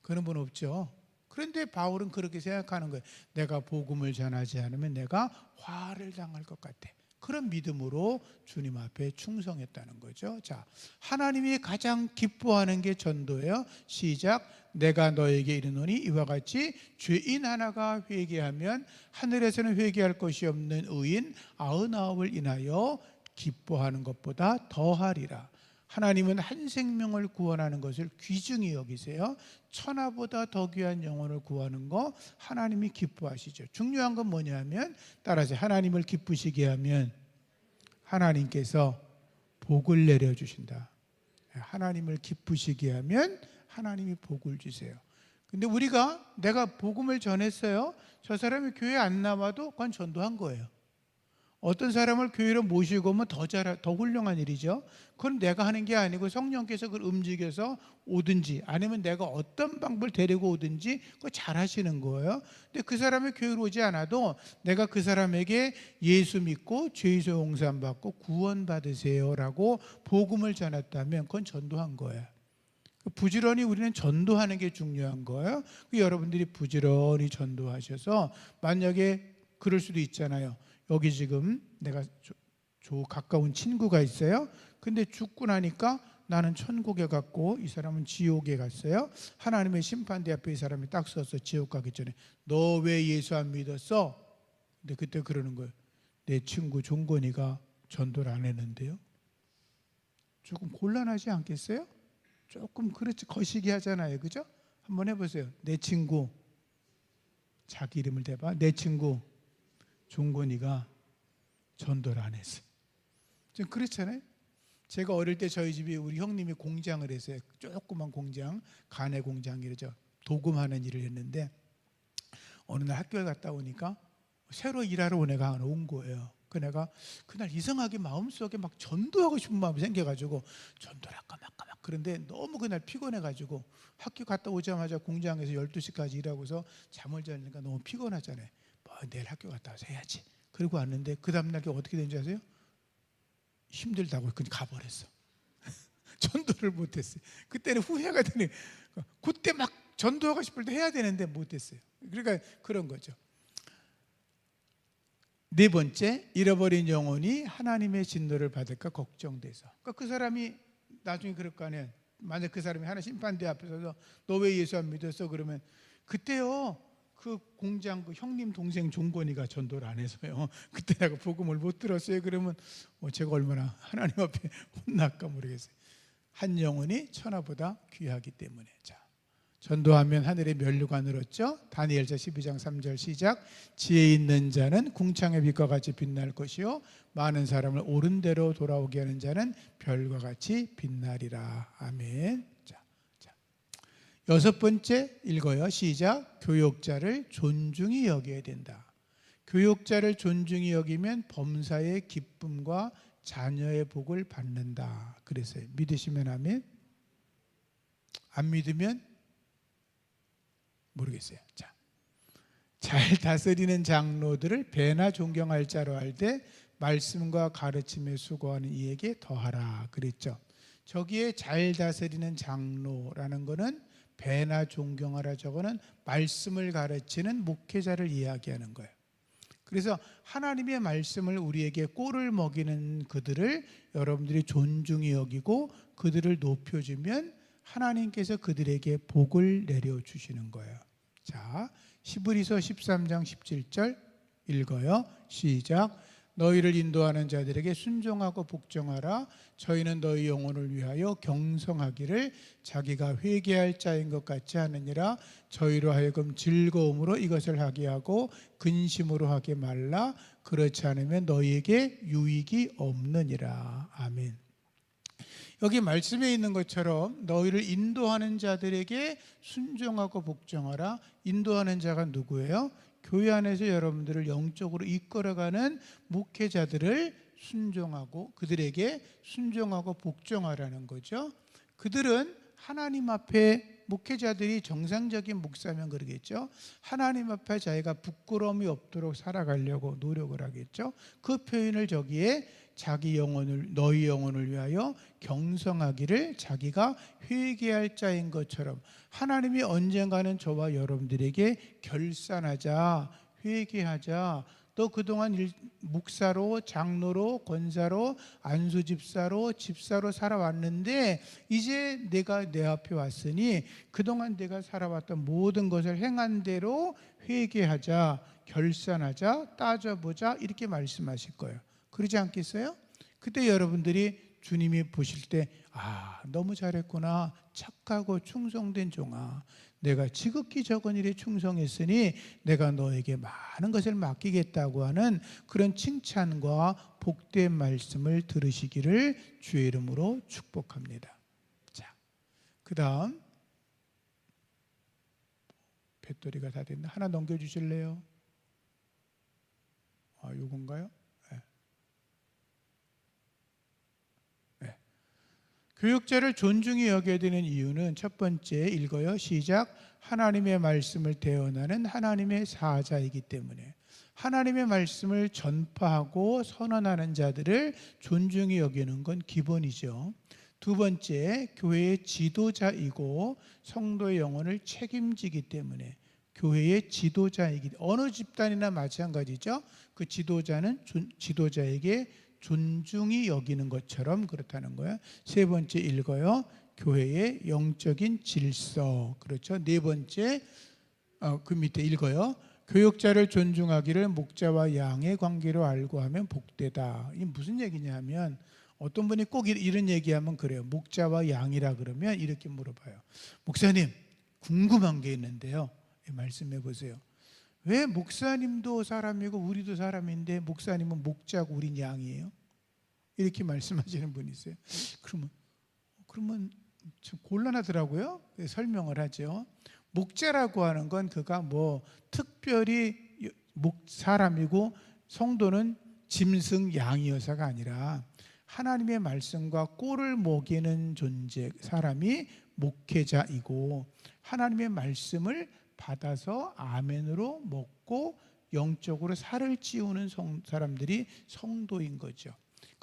그런 분 없죠. 그런데 바울은 그렇게 생각하는 거예요. 내가 복음을 전하지 않으면 내가 화를 당할 것 같아. 그런 믿음으로 주님 앞에 충성했다는 거죠. 자, 하나님이 가장 기뻐하는 게 전도예요. 시작. 내가 너에게 이르노니 이와 같이 죄인 하나가 회개하면 하늘에서는 회개할 것이 없는 의인 99을 인하여 기뻐하는 것보다 더하리라. 하나님은 한 생명을 구원하는 것을 귀중히 여기세요. 천하보다 더 귀한 영혼을 구하는 거 하나님이 기뻐하시죠. 중요한 건 뭐냐면, 따라서 하나님을 기쁘시게 하면 하나님께서 복을 내려주신다. 하나님을 기쁘시게 하면 하나님이 복을 주세요. 근데 내가 복음을 전했어요. 저 사람이 교회 안 나와도 그건 전도한 거예요. 어떤 사람을 교회로 모시고 오면 더 훌륭한 일이죠. 그건 내가 하는 게 아니고 성령께서 그걸 움직여서 오든지 아니면 내가 어떤 방법을 데리고 오든지 그거 잘 하시는 거예요. 근데 그 사람이 교회로 오지 않아도 내가 그 사람에게 예수 믿고 죄 용서 받고 구원 받으세요라고 복음을 전했다면 그건 전도한 거예요. 부지런히 우리는 전도하는 게 중요한 거예요. 여러분들이 부지런히 전도하셔서, 만약에 그럴 수도 있잖아요. 여기 지금 내가 가까운 친구가 있어요. 근데 죽고 나니까 나는 천국에 갔고 이 사람은 지옥에 갔어요. 하나님의 심판대 앞에 이 사람이 딱 서서 지옥 가기 전에 너 왜 예수 안 믿었어? 근데 그때 그러는 거예요. 내 친구 종건이가 전도를 안 했는데요. 조금 곤란하지 않겠어요? 조금 그렇지, 거시기 하잖아요. 그죠? 한번 해보세요. 내 친구, 자기 이름을 대봐. 내 친구 종건이가 전도를 안 했어요. 좀 그렇잖아요. 제가 어릴 때 저희 집이 우리 형님이 공장을 했어요. 조그만 공장, 가내 공장이죠. 도금하는 일을 했는데 어느 날 학교에 갔다 오니까 새로 일하러 온 애가 온 거예요. 그 애가 그날 이상하게 마음속에 막 전도하고 싶은 마음이 생겨가지고 전도를 할까 말까 막, 그런데 너무 그날 피곤해가지고 학교 갔다 오자마자 공장에서 12시까지 일하고서 잠을 자니까 너무 피곤하잖아요. 내일 학교 갔다 와서 해야지. 그리고 왔는데 그 다음날 어떻게 된지 아세요? 힘들다고 그냥 가버렸어. 전도를 못했어요. 그때는 후회가 되네. 그때 막 전도하고 싶을 때 해야 되는데 못했어요. 그러니까 그런 거죠. 네 번째, 잃어버린 영혼이 하나님의 진노를 받을까 걱정돼서. 그러니까 그 사람이 나중에 그럴 거 아니에요. 만약 그 사람이 하나 심판대 앞에 서서 너 왜 예수 안 믿었어? 그러면 그때요 그 공장 그 형님 동생 종건이가 전도를 안 해서요 그때 내가 복음을 못 들었어요. 그러면 제가 얼마나 하나님 앞에 혼날까 모르겠어요. 한 영혼이 천하보다 귀하기 때문에. 자, 전도하면 하늘의 면류가 늘었죠. 다니엘서 12장 3절 시작. 지혜 있는 자는 궁창의 빛과 같이 빛날 것이요 많은 사람을 옳은 대로 돌아오게 하는 자는 별과 같이 빛나리라. 아멘. 자, 여섯 번째 읽어요. 시작. 교육자를 존중히 여겨야 된다. 교육자를 존중히 여기면 범사의 기쁨과 자녀의 복을 받는다. 그랬어요. 믿으시면 아멘. 안 믿으면 모르겠어요. 자, 잘 다스리는 장로들을 배나 존경할 자로 할 때 말씀과 가르침에 수고하는 이에게 더하라 그랬죠. 저기에 잘 다스리는 장로라는 거는 배나 존경하라, 저거는 말씀을 가르치는 목회자를 이야기하는 거예요. 그래서 하나님의 말씀을 우리에게 꼴을 먹이는 그들을 여러분들이 존중히 여기고 그들을 높여주면 하나님께서 그들에게 복을 내려주시는 거예요. 자, 히브리서 13장 17절 읽어요. 시작. 너희를 인도하는 자들에게 순종하고 복종하라. 저희는 너희 영혼을 위하여 경성하기를 자기가 회개할 자인 것 같이 하느니라. 저희로 하여금 즐거움으로 이것을 하게 하고 근심으로 하게 말라. 그렇지 않으면 너희에게 유익이 없느니라. 아멘. 여기 말씀에 있는 것처럼 너희를 인도하는 자들에게 순종하고 복종하라. 인도하는 자가 누구예요? 교회 안에서 여러분들을 영적으로 이끌어가는 목회자들을 순종하고 그들에게 순종하고 복종하라는 거죠. 그들은 하나님 앞에, 목회자들이 정상적인 목사면 그러겠죠. 하나님 앞에 자기가 부끄러움이 없도록 살아가려고 노력을 하겠죠. 그 표현을 저기에 자기 영혼을, 너희 영혼을 위하여 경성하기를 자기가 회개할 자인 것처럼, 하나님이 언젠가는 저와 여러분들에게 결산하자, 회개하자. 또 그동안 목사로, 장로로, 권사로, 안수집사로, 집사로 살아왔는데 이제 내가 내 앞에 왔으니 그동안 내가 살아왔던 모든 것을 행한 대로 회개하자, 결산하자, 따져보자, 이렇게 말씀하실 거예요. 그러지 않겠어요? 그때 여러분들이 주님이 보실 때 너무 잘했구나, 착하고 충성된 종아, 내가 지극히 적은 일에 충성했으니 내가 너에게 많은 것을 맡기겠다고 하는 그런 칭찬과 복된 말씀을 들으시기를 주의 이름으로 축복합니다. 자, 그 다음 배터리가 다 됐나? 하나 넘겨주실래요? 요건가요? 교육자를 존중히 여겨야 되는 이유는 첫 번째 읽어요. 시작. 하나님의 말씀을 대언하는 하나님의 사자이기 때문에. 하나님의 말씀을 전파하고 선언하는 자들을 존중히 여기는 건 기본이죠. 두 번째, 교회의 지도자이고 성도의 영혼을 책임지기 때문에. 교회의 지도자이기, 어느 집단이나 마찬가지죠. 그 지도자는 지도자에게 존중히 여기는 것처럼 그렇다는 거예요. 세 번째 읽어요. 교회의 영적인 질서. 그렇죠. 네 번째, 그 밑에 읽어요. 교육자를 존중하기를 목자와 양의 관계로 알고 하면 복되다. 이게 무슨 얘기냐면, 어떤 분이 꼭 이런 얘기하면 그래요. 목자와 양이라 그러면 이렇게 물어봐요. 목사님, 궁금한 게 있는데요. 말씀해 보세요. 왜 목사님도 사람이고 우리도 사람인데 목사님은 목자고 우린 양이에요? 이렇게 말씀하시는 분이 있어요. 그러면 좀 곤란하더라고요. 설명을 하죠. 목자라고 하는 건 그가 뭐 특별히 사람이고 성도는 짐승 양이어서가 아니라 하나님의 말씀과 꼴을 먹이는 존재, 사람이 목회자이고 하나님의 말씀을 받아서 아멘으로 먹고 영적으로 살을 찌우는 사람들이 성도인 거죠.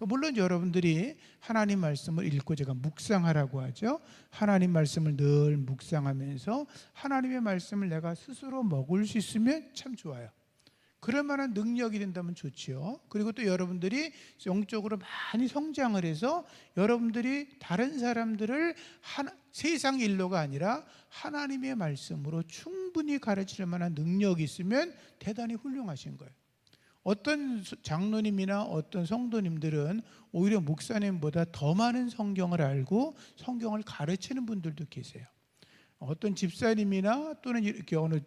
물론 여러분들이 하나님 말씀을 읽고 제가 묵상하라고 하죠. 하나님 말씀을 늘 묵상하면서 하나님의 말씀을 내가 스스로 먹을 수 있으면 참 좋아요. 그럴 만한 능력이 된다면 좋지요. 그리고 또 여러분들이 영적으로 많이 성장을 해서 여러분들이 다른 사람들을 세상 일로가 아니라 하나님의 말씀으로 충분히 가르칠 만한 능력이 있으면 대단히 훌륭하신 거예요. 어떤 장로님이나 어떤 성도님들은 오히려 목사님보다 더 많은 성경을 알고 성경을 가르치는 분들도 계세요. 어떤 집사님이나 또는 이렇게 어느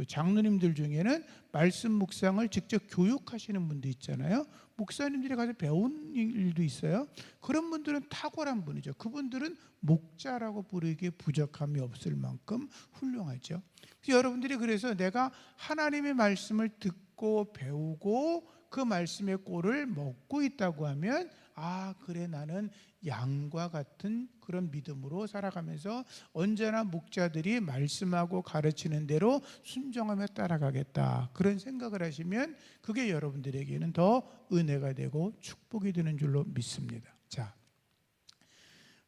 장로님들 중에는 말씀 묵상을 직접 교육하시는 분도 있잖아요. 목사님들이 가서 배운 일도 있어요. 그런 분들은 탁월한 분이죠. 그분들은 목자라고 부르기에 부족함이 없을 만큼 훌륭하죠. 여러분들이 그래서 내가 하나님의 말씀을 듣고 배우고 그 말씀의 꼴을 먹고 있다고 하면 그래 나는 양과 같은 그런 믿음으로 살아가면서 언제나 목자들이 말씀하고 가르치는 대로 순종하며 따라가겠다, 그런 생각을 하시면 그게 여러분들에게는 더 은혜가 되고 축복이 되는 줄로 믿습니다. 자,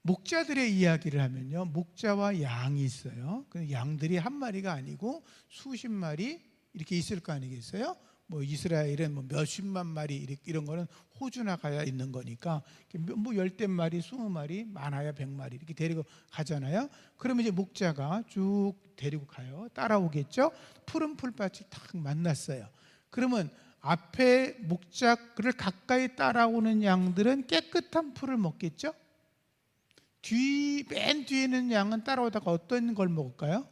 목자들의 이야기를 하면요, 목자와 양이 있어요. 그 양들이 한 마리가 아니고 수십 마리 이렇게 있을 거 아니겠어요? 이스라엘은 몇십만 마리 이런 거는 호주나 가야 있는 거니까 열댓 마리, 20마리, 많아야 100마리 이렇게 데리고 가잖아요. 그러면 이제 목자가 쭉 데리고 가요. 따라오겠죠. 푸른 풀밭을 탁 만났어요. 그러면 앞에 목자를 가까이 따라오는 양들은 깨끗한 풀을 먹겠죠. 맨 뒤에 있는 양은 따라오다가 어떤 걸 먹을까요?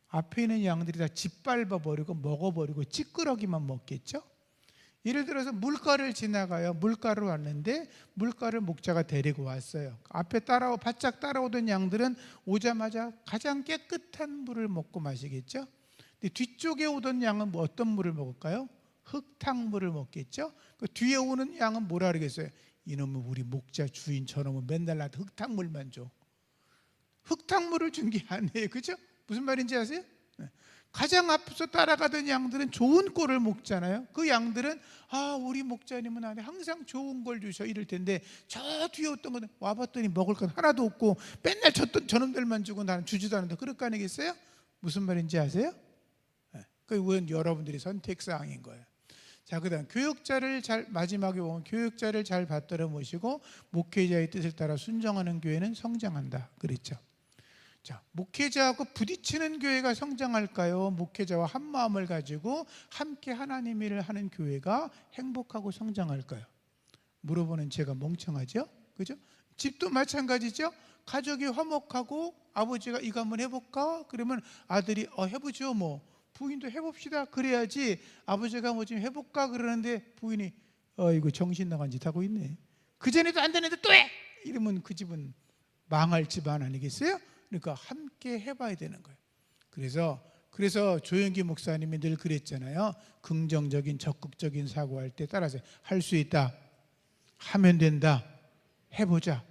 앞에 있는 양들이 다 짓밟아버리고 먹어버리고 찌끄러기만 먹겠죠. 예를 들어서 물가를 지나가요. 물가로 왔는데 물가를 목자가 데리고 왔어요. 앞에 바짝 따라오던 양들은 오자마자 가장 깨끗한 물을 먹고 마시겠죠. 근데 뒤쪽에 오던 양은 어떤 물을 먹을까요? 흙탕물을 먹겠죠. 그 뒤에 오는 양은 뭐라 그러겠어요? 이놈은 우리 목자 주인 저놈은 맨날 나한테 흙탕물만 줘. 흙탕물을 준 게 아니에요. 그죠? 무슨 말인지 아세요? 가장 앞서 따라가던 양들은 좋은 꼴을 먹잖아요. 그 양들은 우리 목자님은 나한테 항상 좋은 걸 주셔 이럴 텐데, 저 뒤에 어떤 건 와봤더니 먹을 건 하나도 없고 맨날 저놈들만 주고 나는 주지도 않는다, 그럴 거 아니겠어요? 무슨 말인지 아세요? 그건 여러분들이 선택사항인 거예요. 자, 그다음 마지막에 보면 교육자를 잘 받들어 모시고 목회자의 뜻을 따라 순종하는 교회는 성장한다 그랬죠. 자, 목회자하고 부딪히는 교회가 성장할까요? 목회자와 한 마음을 가지고 함께 하나님 일을 하는 교회가 행복하고 성장할까요? 물어보는 제가 멍청하죠? 그죠? 집도 마찬가지죠? 가족이 화목하고 아버지가 이거 한번 해볼까? 그러면 아들이 해보죠 부인도 해봅시다 그래야지. 아버지가 좀 해볼까 그러는데 부인이 이거 정신 나간 짓 하고 있네, 그전에도 안 되는데 또 해! 이러면 그 집은 망할 집안 아니겠어요? 그러니까 함께 해봐야 되는 거예요. 그래서 조영기 목사님이 늘 그랬잖아요. 긍정적인 적극적인 사고할 때 따라서 할 수 있다, 하면 된다, 해보자.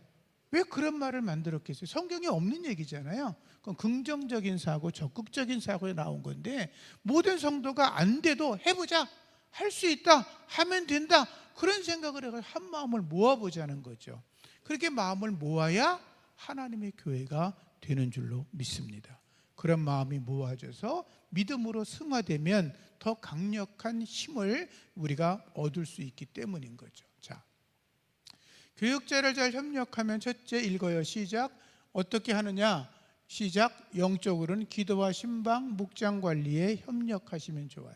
왜 그런 말을 만들었겠어요? 성경에 없는 얘기잖아요. 그건 긍정적인 사고, 적극적인 사고에 나온 건데, 모든 성도가 안 돼도 해보자, 할 수 있다, 하면 된다, 그런 생각을 해서 한 마음을 모아보자는 거죠. 그렇게 마음을 모아야 하나님의 교회가 되는 줄로 믿습니다. 그런 마음이 모아져서 믿음으로 승화되면 더 강력한 힘을 우리가 얻을 수 있기 때문인 거죠. 자, 교육자를 잘 협력하면 첫째 읽어요. 시작. 어떻게 하느냐? 시작. 영적으로는 기도와 신방, 목장 관리에 협력하시면 좋아요.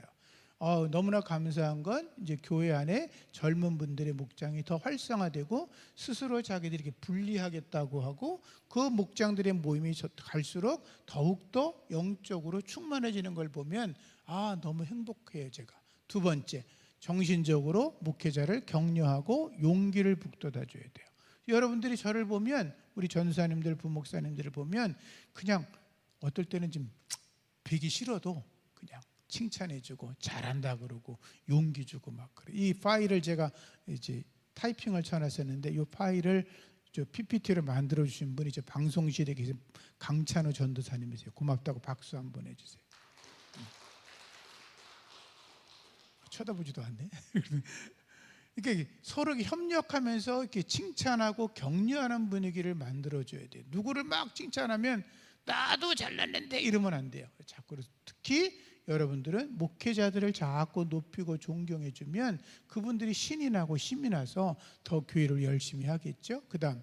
너무나 감사한 건 이제 교회 안에 젊은 분들의 목장이 더 활성화되고 스스로 자기들이 이렇게 분리하겠다고 하고 그 목장들의 모임이 갈수록 더욱더 영적으로 충만해지는 걸 보면 너무 행복해요, 제가. 두 번째, 정신적으로 목회자를 격려하고 용기를 북돋아 줘야 돼요. 여러분들이 저를 보면, 우리 전사님들, 부목사님들을 보면 그냥 어떨 때는 좀 뵈기 싫어도 그냥 칭찬해주고 잘한다 그러고 용기 주고 막 그래. 이 파일을 제가 이제 타이핑을 쳐놨었는데 이 파일을 PPT로 만들어 주신 분이 방송실에 계신 강찬호 전도사님이세요. 고맙다고 박수 한번 해주세요. 쳐다보지도 않네. 이렇게 서로 협력하면서 이렇게 칭찬하고 격려하는 분위기를 만들어줘야 돼요. 누구를 막 칭찬하면 나도 잘났는데 이러면 안 돼요. 자꾸 특히 여러분들은 목회자들을 자꾸 높이고 존경해주면 그분들이 신이 나고 힘이 나서 더 교회를 열심히 하겠죠. 그 다음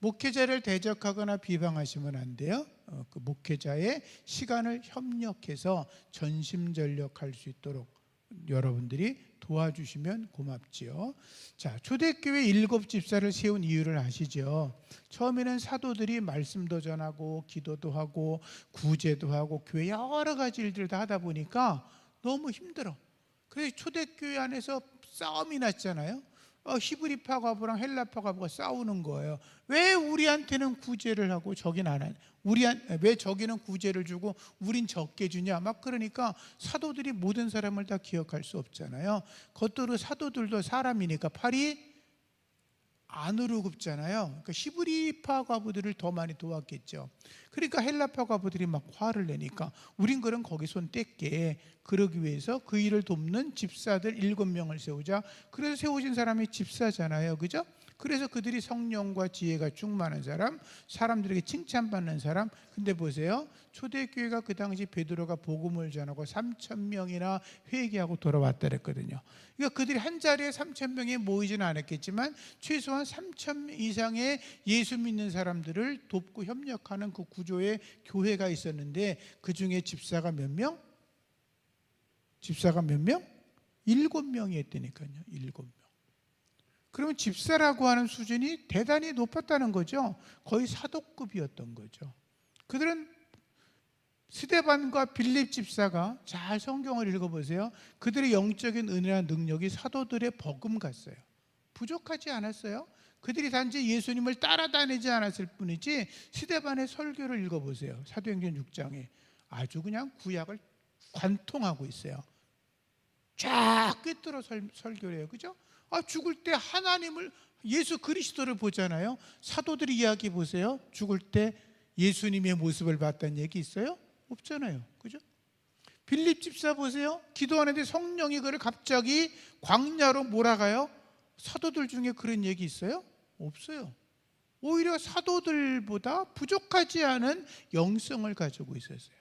목회자를 대적하거나 비방하시면 안 돼요. 그 목회자의 시간을 협력해서 전심전력할 수 있도록 여러분들이 도와주시면 고맙지요. 자, 초대교회 7 집사를 세운 이유를 아시죠? 처음에는 사도들이 말씀도 전하고 기도도 하고 구제도 하고 교회 여러 가지 일들을 다 하다 보니까 너무 힘들어. 그래서 초대교회 안에서 싸움이 났잖아요. 히브리파 과부랑 헬라파 과부가 싸우는 거예요. 왜 우리한테는 구제를 하고 저긴 안 하냐? 왜 저기는 구제를 주고 우린 적게 주냐? 막 그러니까 사도들이 모든 사람을 다 기억할 수 없잖아요. 겉으로 사도들도 사람이니까 팔이 안으로 굽잖아요. 그러니까 히브리파 과부들을 더 많이 도왔겠죠. 그러니까 헬라파 과부들이 막 화를 내니까 우린 그럼 거기 손 뗄게. 그러기 위해서 그 일을 돕는 집사들 7명을 세우자. 그래서 세워진 사람이 집사잖아요. 그죠? 그래서 그들이 성령과 지혜가 충만한 사람, 사람들에게 칭찬받는 사람. 근데 보세요, 초대교회가 그 당시 베드로가 복음을 전하고 3,000명이나 회개하고 돌아왔다 그랬거든요. 그러니까 그들이 한 자리에 3,000명이 모이지는 않았겠지만 최소한 3,000 이상의 예수 믿는 사람들을 돕고 협력하는 그 구조의 교회가 있었는데 그 중에 집사가 몇 명? 집사가 몇 명? 7명이 했다니까요. 7명. 그러면 집사라고 하는 수준이 대단히 높았다는 거죠. 거의 사도급이었던 거죠. 그들은 스데반과 빌립 집사가 잘 성경을 읽어보세요. 그들의 영적인 은혜와 능력이 사도들의 버금 같어요. 부족하지 않았어요. 그들이 단지 예수님을 따라다니지 않았을 뿐이지 스데반의 설교를 읽어보세요. 사도행전 6장에 아주 그냥 구약을 관통하고 있어요. 쫙 꿰뚫어 설교를 해요. 그죠? 죽을 때 하나님을, 예수 그리스도를 보잖아요. 사도들이 이야기 보세요. 죽을 때 예수님의 모습을 봤다는 얘기 있어요? 없잖아요. 그죠? 빌립 집사 보세요. 기도하는데 성령이 그를 갑자기 광야로 몰아가요. 사도들 중에 그런 얘기 있어요? 없어요. 오히려 사도들보다 부족하지 않은 영성을 가지고 있었어요.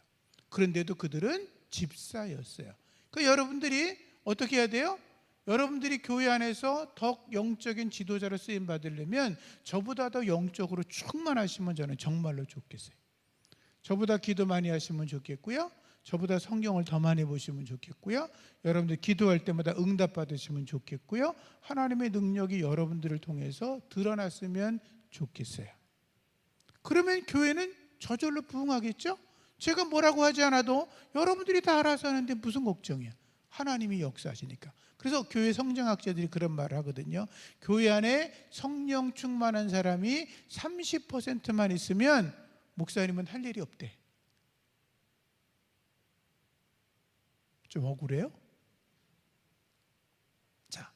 그런데도 그들은 집사였어요. 그러니까 여러분들이 어떻게 해야 돼요? 여러분들이 교회 안에서 더 영적인 지도자로 쓰임 받으려면 저보다 더 영적으로 충만하시면 저는 정말로 좋겠어요. 저보다 기도 많이 하시면 좋겠고요. 저보다 성경을 더 많이 보시면 좋겠고요. 여러분들 기도할 때마다 응답 받으시면 좋겠고요. 하나님의 능력이 여러분들을 통해서 드러났으면 좋겠어요. 그러면 교회는 저절로 부흥하겠죠? 제가 뭐라고 하지 않아도 여러분들이 다 알아서 하는데 무슨 걱정이야? 하나님이 역사하시니까. 그래서 교회 성경학자들이 그런 말을 하거든요. 교회 안에 성령 충만한 사람이 30%만 있으면 목사님은 할 일이 없대. 좀 억울해요? 자,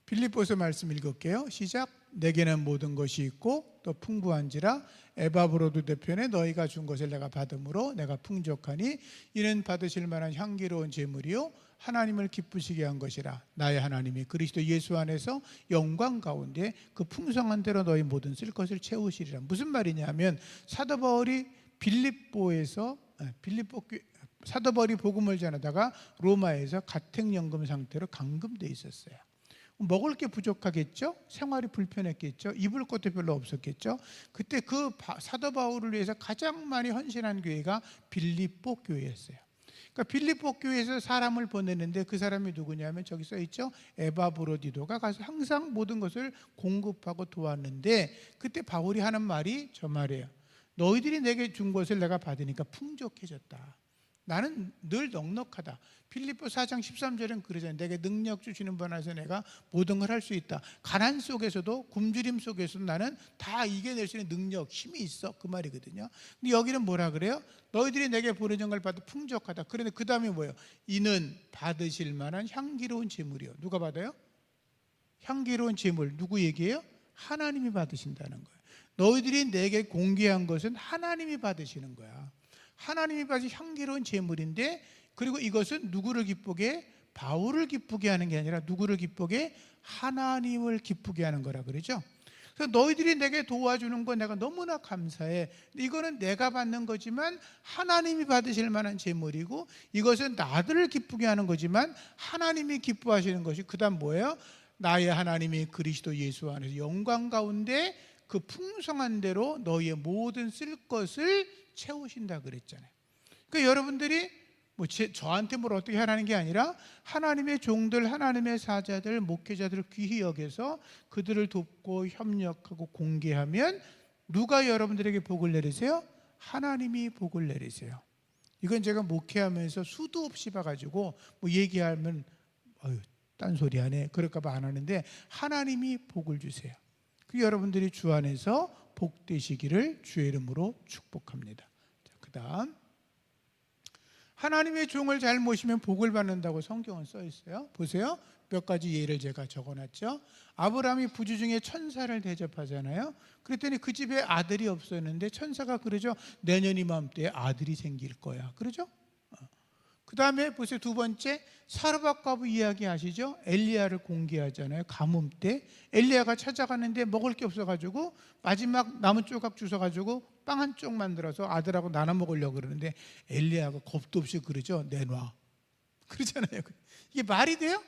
빌립보서 말씀 읽을게요. 시작. 내게는 모든 것이 있고 또 풍부한지라 에바브로도 대표에 너희가 준 것을 내가 받음으로 내가 풍족하니 이는 받으실 만한 향기로운 제물이요 하나님을 기쁘시게 한 것이라. 나의 하나님이 그리스도 예수 안에서 영광 가운데 그 풍성한 대로 너희 모든 쓸 것을 채우시리라. 무슨 말이냐면 사도 바울이 사도 바울이 복음을 전하다가 로마에서 가택연금 상태로 감금돼 있었어요. 먹을 게 부족하겠죠? 생활이 불편했겠죠? 입을 것도 별로 없었겠죠? 그때 그 사도 바울을 위해서 가장 많이 헌신한 교회가 빌립보 교회였어요. 그러니까 빌립보 교회에서 사람을 보냈는데 그 사람이 누구냐면 저기 써있죠? 에바브로디도가 가서 항상 모든 것을 공급하고 도왔는데 그때 바울이 하는 말이 저 말이에요. 너희들이 내게 준 것을 내가 받으니까 풍족해졌다. 나는 늘 넉넉하다. 빌립보 4장 13절은 그러잖아요. 내게 능력 주시는 분 안에서 내가 모든 걸 할 수 있다. 가난 속에서도 굶주림 속에서도 나는 다 이겨낼 수 있는 능력, 힘이 있어. 그 말이거든요. 근데 여기는 뭐라 그래요? 너희들이 내게 보내준 걸 받아 풍족하다. 그런데 그 다음에 뭐예요? 이는 받으실 만한 향기로운 제물이요. 누가 받아요? 향기로운 제물. 누구 얘기해요? 하나님이 받으신다는 거예요. 너희들이 내게 공개한 것은 하나님이 받으시는 거야. 하나님이 받으신 향기로운 제물인데, 그리고 이것은 누구를 기쁘게? 바울을 기쁘게 하는 게 아니라 누구를 기쁘게? 하나님을 기쁘게 하는 거라 그러죠. 그래서 너희들이 내게 도와주는 거 내가 너무나 감사해. 이거는 내가 받는 거지만 하나님이 받으실 만한 제물이고, 이것은 나들을 기쁘게 하는 거지만 하나님이 기뻐하시는 것이, 그다음 뭐예요? 나의 하나님이 그리스도 예수 안에서 영광 가운데 그 풍성한 대로 너희의 모든 쓸 것을 채우신다 그랬잖아요. 그러니까 여러분들이 저한테 뭘 어떻게 하라는 게 아니라 하나님의 종들, 하나님의 사자들, 목회자들을 귀히 여겨서 그들을 돕고 협력하고 공개하면 누가 여러분들에게 복을 내리세요? 하나님이 복을 내리세요. 이건 제가 목회하면서 수도 없이 봐가지고 얘기하면 딴소리 하네 그럴까 봐 안 하는데, 하나님이 복을 주세요. 그 여러분들이 주 안에서 복 되시기를 주의 이름으로 축복합니다. 그 다음, 하나님의 종을 잘 모시면 복을 받는다고 성경은 써 있어요. 보세요. 몇 가지 예를 제가 적어놨죠. 아브라함이 부주 중에 천사를 대접하잖아요. 그랬더니 그 집에 아들이 없었는데 천사가 그러죠. 내년 이맘때에 아들이 생길 거야. 그러죠? 그 다음에 보세요. 두 번째, 사르밧 과부 이야기 아시죠? 엘리야를 공개하잖아요. 가뭄 때 엘리야가 찾아가는데 먹을 게 없어가지고 마지막 나무 조각 주워가지고 빵 한 쪽 만들어서 아들하고 나눠 먹으려고 그러는데 엘리야가 겁도 없이 그러죠. 내놔 그러잖아요. 이게 말이 돼요?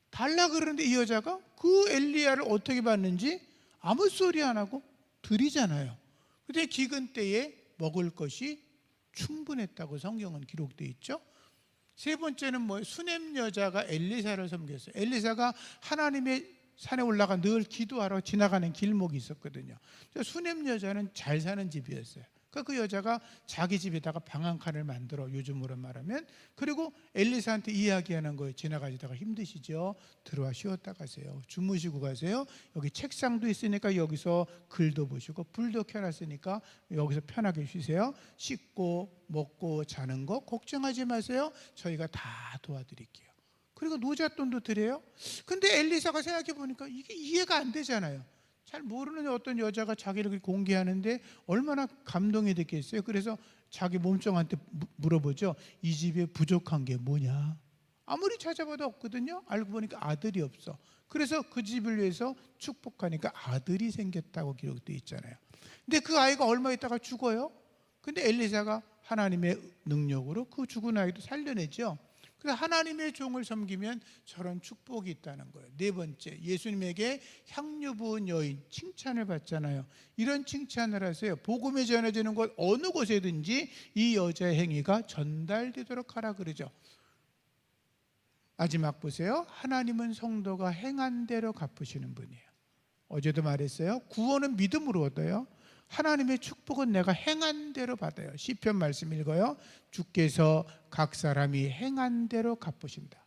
달라 그러는데 이 여자가 그 엘리야를 어떻게 받는지 아무 소리 안 하고 드리잖아요. 그런데 기근 때에 먹을 것이 충분했다고 성경은 기록되어 있죠. 세 번째는 뭐예요? 수넴 여자가 엘리사를 섬겼어요. 엘리사가 하나님의 산에 올라가 늘 기도하러 지나가는 길목이 있었거든요. 수넴 여자는 잘 사는 집이었어요. 그러니까 그 여자가 자기 집에다가 방 한 칸을 만들어, 요즘으로 말하면, 그리고 엘리사한테 이야기하는 거예요. 지나가시다가 힘드시죠? 들어와 쉬었다 가세요. 주무시고 가세요. 여기 책상도 있으니까 여기서 글도 보시고, 불도 켜놨으니까 여기서 편하게 쉬세요. 씻고 먹고 자는 거 걱정하지 마세요. 저희가 다 도와드릴게요. 그리고 노잣돈도 드려요. 근데 엘리사가 생각해 보니까 이게 이해가 안 되잖아요. 잘 모르는 어떤 여자가 자기를 공개하는데 얼마나 감동이 됐겠어요. 그래서 자기 몸종한테 물어보죠. 이 집에 부족한 게 뭐냐? 아무리 찾아봐도 없거든요. 알고 보니까 아들이 없어. 그래서 그 집을 위해서 축복하니까 아들이 생겼다고 기록되어 있잖아요. 근데 그 아이가 얼마 있다가 죽어요. 근데 엘리사가 하나님의 능력으로 그 죽은 아이도 살려내죠. 그래서 하나님의 종을 섬기면 저런 축복이 있다는 거예요. 네 번째, 예수님에게 향유 부은 여인 칭찬을 받잖아요. 이런 칭찬을 하세요. 복음이 전해지는 곳 어느 곳에든지 이 여자의 행위가 전달되도록 하라 그러죠. 마지막 보세요. 하나님은 성도가 행한 대로 갚으시는 분이에요. 어제도 말했어요. 구원은 믿음으로 얻어요. 하나님의 축복은 내가 행한 대로 받아요. 시편 말씀 읽어요. 주께서 각 사람이 행한 대로 갚으신다.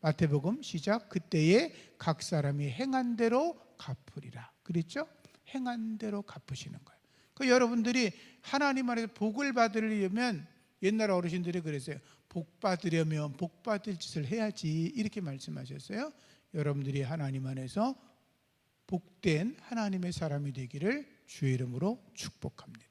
마태복음 시작. 그때에 각 사람이 행한 대로 갚으리라. 그랬죠? 행한 대로 갚으시는 거예요. 그러니까 여러분들이 하나님 안에서 복을 받으려면, 옛날 어르신들이 그랬어요. 복 받으려면 복 받을 짓을 해야지, 이렇게 말씀하셨어요. 여러분들이 하나님 안에서 복된 하나님의 사람이 되기를 주의 이름으로 축복합니다.